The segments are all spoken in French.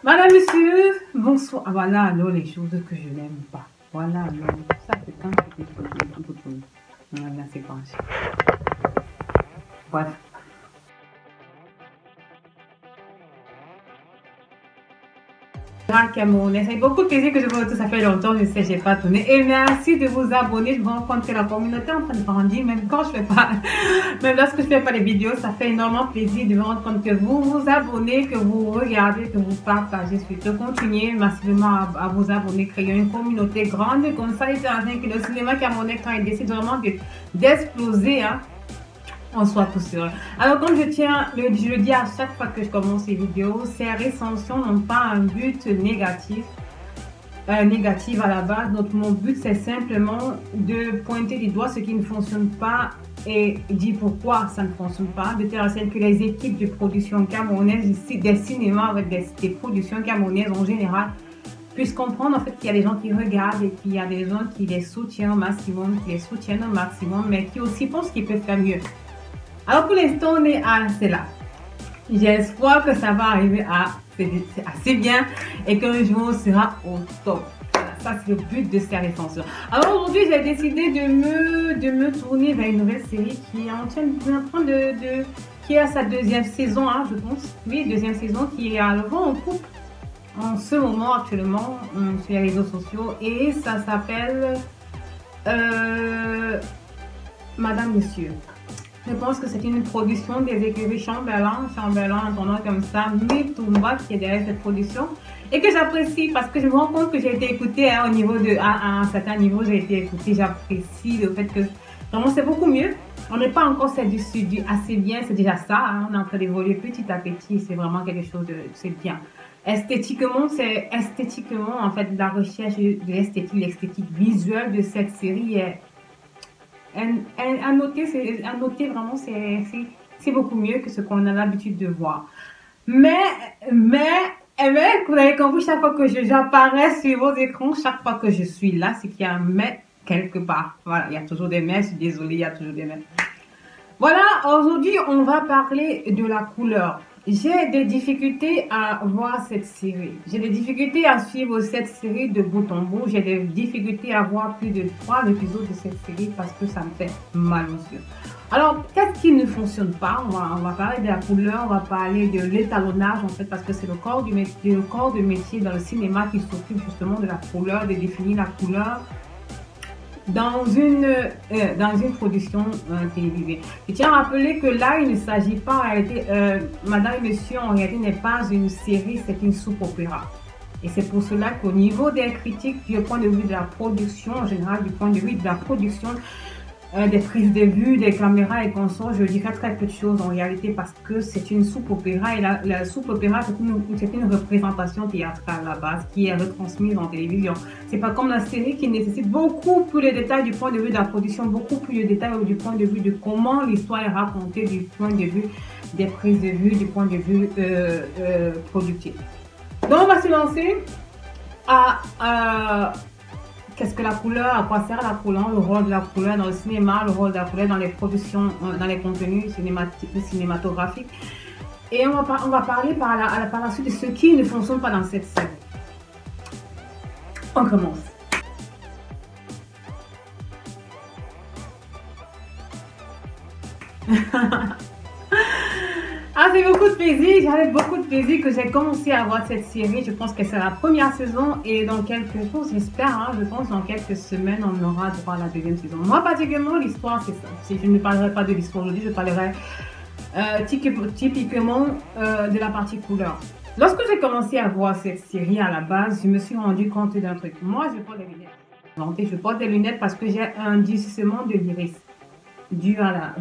Madame, monsieur, bonsoir. Ah, voilà alors les choses que je n'aime pas. Voilà alors. Ça, c'est quand c'était un peu trop. Là, c'est pas. Bref. Camerounais, c'est beaucoup de plaisir que je vous retrouve, ça fait longtemps, je sais, j'ai pas tourné. Et merci de vous abonner, je me rends compte que la communauté est en train de grandir, même quand je fais pas, même lorsque je fais pas les vidéos, ça fait énormément plaisir de me rendre compte que vous vous abonnez, que vous regardez, que vous partagez, surtout continuez massivement à vous abonner, créer une communauté grande, comme ça, il est en train que le cinéma camerounais, quand il décide vraiment d'exploser, hein, on soit tous heureux. Alors comme je le dis à chaque fois que je commence ces vidéos, ces recensions n'ont pas un but négatif à la base. Mon but c'est simplement de pointer du doigt ce qui ne fonctionne pas et dire pourquoi ça ne fonctionne pas, de telle sorte que les équipes de production camerounaises, des cinémas avec des productions camerounaises en général, puissent comprendre en fait qu'il y a des gens qui regardent et qu'il y a des gens qui les soutiennent au maximum, mais qui aussi pensent qu'ils peuvent faire mieux. Alors pour l'instant, on est assez là. J'ai espoir que ça va arriver assez bien et qu'un jour on sera au top. Voilà, ça c'est le but de ces recensions. Alors aujourd'hui, j'ai décidé de me tourner vers une nouvelle série qui est en train qui a sa deuxième saison, hein, je pense. Oui, deuxième saison qui est à le vent en coupe en ce moment actuellement sur les réseaux sociaux et ça s'appelle Madame Monsieur. Je pense que c'est une production des écuries Chamberlain, entendant comme ça, Mitumba qui est derrière cette production et que j'apprécie parce que je me rends compte que j'ai été écoutée hein, à un certain niveau, j'ai été écoutée, j'apprécie le fait que vraiment c'est beaucoup mieux. On n'est pas encore du assez bien, c'est déjà ça, hein, on est en train d'évoluer petit à petit, c'est vraiment quelque chose de, c'est bien. Esthétiquement, en fait la recherche de l'esthétique visuelle de cette série est à noter vraiment, c'est beaucoup mieux que ce qu'on a l'habitude de voir. Mais, vous avez compris, chaque fois que j'apparais sur vos écrans, chaque fois que je suis là, c'est qu'il y a un mais quelque part. Voilà, il y a toujours des mais, je suis désolée, il y a toujours des mais. Voilà, aujourd'hui, on va parler de la couleur. J'ai des difficultés à voir cette série. J'ai des difficultés à suivre cette série de bout en bout. J'ai des difficultés à voir plus de 3 épisodes de cette série parce que ça me fait mal aux yeux. Alors, qu'est-ce qui ne fonctionne pas? On va parler de la couleur, on va parler de l'étalonnage en fait parce que c'est le corps de métier dans le cinéma qui s'occupe justement de la couleur, de définir la couleur dans une production télévisée. Je tiens à rappeler que là, il ne s'agit pas en réalité, Madame et Monsieur, en réalité, n'est pas une série, c'est une soupe-opéra. Et c'est pour cela qu'au niveau des critiques, du point de vue de la production, en général, du point de vue de la production, des prises de vue, des caméras et consorts, je dirais très peu de choses en réalité parce que c'est une soupe-opéra et la soupe-opéra c'est une représentation théâtrale à la base qui est retransmise en télévision. C'est pas comme la série qui nécessite beaucoup plus de détails du point de vue de la production, beaucoup plus de détails du point de vue de comment l'histoire est racontée, du point de vue des prises de vue, du point de vue productif. Donc on va se lancer à qu'est-ce que la couleur, à quoi sert la couleur, le rôle de la couleur dans le cinéma, le rôle de la couleur dans les productions, dans les contenus cinématographiques. Et on va parler par la suite de ce qui ne fonctionne pas dans cette série. On commence. Ah, c'est beaucoup de plaisir, j'avais beaucoup de plaisir que j'ai commencé à voir cette série. Je pense que c'est la première saison et dans quelques jours, j'espère, hein, je pense dans quelques semaines, on aura droit à la deuxième saison. Moi, particulièrement, l'histoire, c'est ça. Je ne parlerai pas de l'histoire aujourd'hui, je parlerai typiquement de la partie couleur. Lorsque j'ai commencé à voir cette série à la base, je me suis rendu compte d'un truc. Moi, je porte des lunettes. Je porte des lunettes parce que j'ai un durcissement de l'iris dû à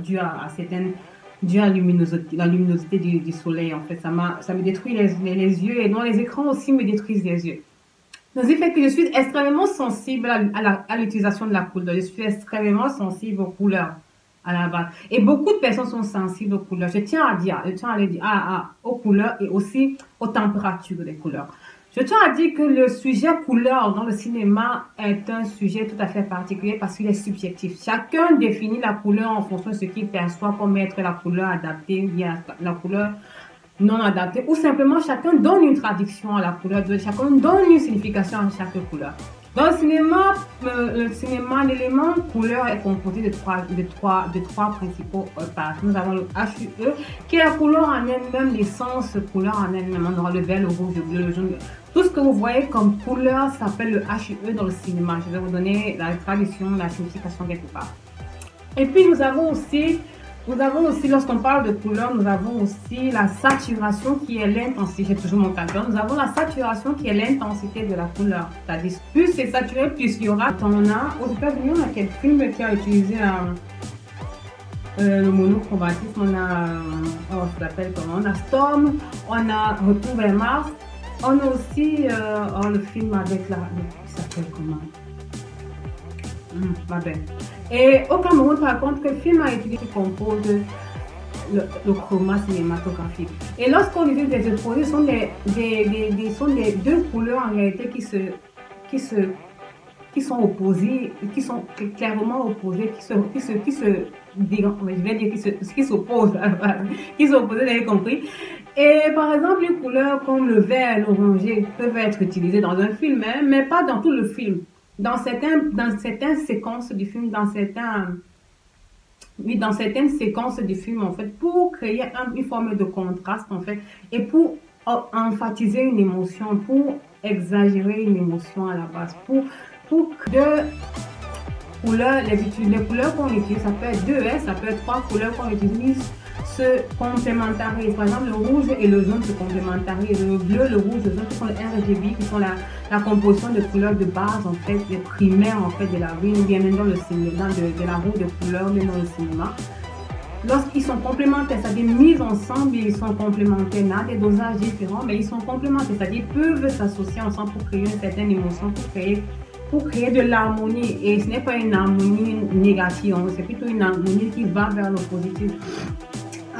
certaines... dû à la luminosité du soleil, en fait, ça me détruit les yeux et non, les écrans aussi me détruisent les yeux. Donc, ce fait que je suis extrêmement sensible à l'utilisation de la couleur. Je suis extrêmement sensible aux couleurs à la base. Et beaucoup de personnes sont sensibles aux couleurs. Je tiens à dire aux couleurs et aussi aux températures des couleurs. Je tiens à dire que le sujet couleur dans le cinéma est un sujet tout à fait particulier parce qu'il est subjectif. Chacun définit la couleur en fonction de ce qu'il perçoit comme être la couleur adaptée, bien la couleur non adaptées, ou simplement chacun donne une traduction à la couleur, chacun donne une signification à chaque couleur. Dans le cinéma, l'élément couleur est composé de trois principaux parts. Nous avons le HUE, qui est la couleur en elle-même, l'essence couleur en elle-même. On aura le vert, le rouge, le bleu, le jaune. Tout ce que vous voyez comme couleur s'appelle le HUE dans le cinéma. Je vais vous donner la traduction, la signification quelque part. Et puis nous avons aussi, lorsqu'on parle de couleur, nous avons aussi la saturation qui est l'intensité. J'ai toujours mon calcul. Nous avons la saturation qui est l'intensité de la couleur. C'est-à-dire, plus c'est saturé, plus il y aura. Aux États-Unis, on a quel film qui a utilisé le monochromatisme? On a, ça s'appelle comment? On a Storm, on a Retour vers Mars. On a aussi le film avec il s'appelle comment? Ma belle. Et au Cameroun, par contre, le film a été compose le chroma cinématographique. Et lorsqu'on utilise des opposés, ce sont des deux couleurs en réalité qui sont opposées, qui sont clairement opposées, qui s'opposent, vous avez compris. Et par exemple, une couleur comme le vert et l'orangé peuvent être utilisées dans un film, hein, mais pas dans tout le film. Dans certaines séquences du film, dans certaines séquences du film, en fait, pour créer une forme de contraste, en fait, et pour emphasiser une émotion, pour exagérer une émotion à la base, pour deux couleurs, les couleurs qu'on utilise, ça peut être 2S, ça peut être 3 couleurs qu'on utilise, se complémentarisent. Par exemple, le rouge et le jaune se complémentarisent. Le bleu, le rouge, le jaune, qui sont les RGB, qui sont la composition de couleurs de base, en fait, les primaires, en fait, de la vie, bien même dans le cinéma, de la roue de couleurs, même dans le cinéma. Lorsqu'ils sont complémentaires, c'est-à-dire mis ensemble, ils sont complémentaires, n'a des dosages différents, mais ils sont complémentaires, c'est-à-dire peuvent s'associer ensemble pour créer une certaine émotion, pour créer de l'harmonie. Et ce n'est pas une harmonie négative, c'est plutôt une harmonie qui va vers le positif.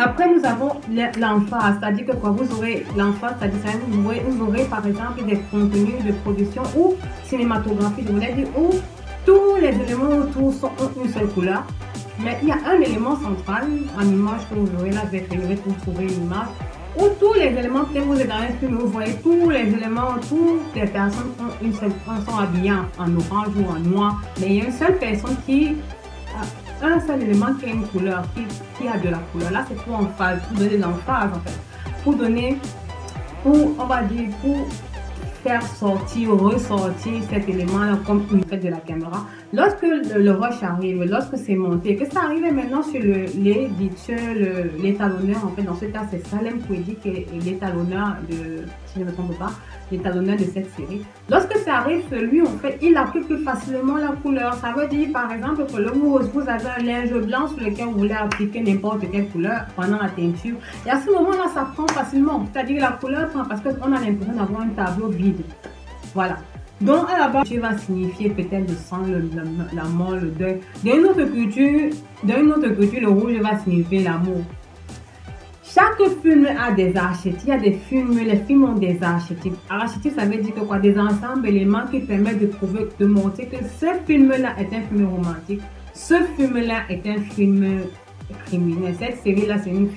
Après, nous avons l'emphase, c'est-à-dire que quand vous aurez l'emphase, c'est-à-dire que vous aurez par exemple des contenus de production ou cinématographique, je voulais dire, où tous les éléments autour ont une seule couleur. Mais il y a un élément central en image que vous aurez là, je vais pour trouver une image, où tous les éléments que vous êtes dans un film, vous voyez tous les éléments, toutes les personnes sont habillées en orange ou en noir, mais il y a une seule personne qui a un seul élément qui a une couleur, qui a de la couleur. Là, c'est pour emphase, pour donner l'emphase en fait, on va dire, pour faire sortir, ressortir cet élément-là comme une fête de la caméra. Lorsque le rush arrive, lorsque c'est monté, que ça arrive maintenant sur l'étalonneur, en fait, dans ce cas, c'est Salem Kwedi qui est l'étalonneur de, si je ne me trompe pas, l'étalonneur de cette série. Lorsque ça arrive, lui, en fait, il applique plus facilement la couleur. Ça veut dire, par exemple, que vous avez un linge blanc sur lequel vous voulez appliquer n'importe quelle couleur pendant la teinture. Et à ce moment-là, ça prend facilement. C'est-à-dire la couleur prend parce qu'on a l'impression d'avoir un tableau vide. Voilà. Donc, à la base, tu vas signifier peut-être le sang, la mort, le deuil. Dans une autre culture, le rouge va signifier l'amour. Chaque film a des archétypes. Il y a des films, les films ont des archétypes. Archétype, ça veut dire que quoi? Des ensembles d'éléments qui permettent de montrer que ce film-là est un film romantique. Ce film-là est un film criminel. Cette série-là, c'est une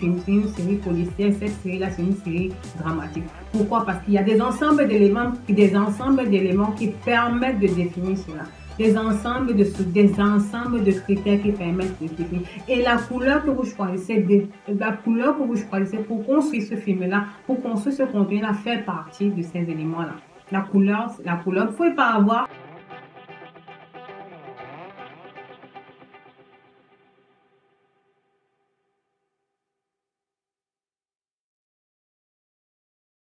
série policière. Cette série-là, c'est une série dramatique. Pourquoi? Parce qu'il y a des ensembles d'éléments qui permettent de définir cela. Des ensembles de critères qui permettent de définir. Et la couleur que vous choisissez, pour construire ce film-là, pour construire ce contenu-là, fait partie de ces éléments-là. La couleur, il ne faut pas avoir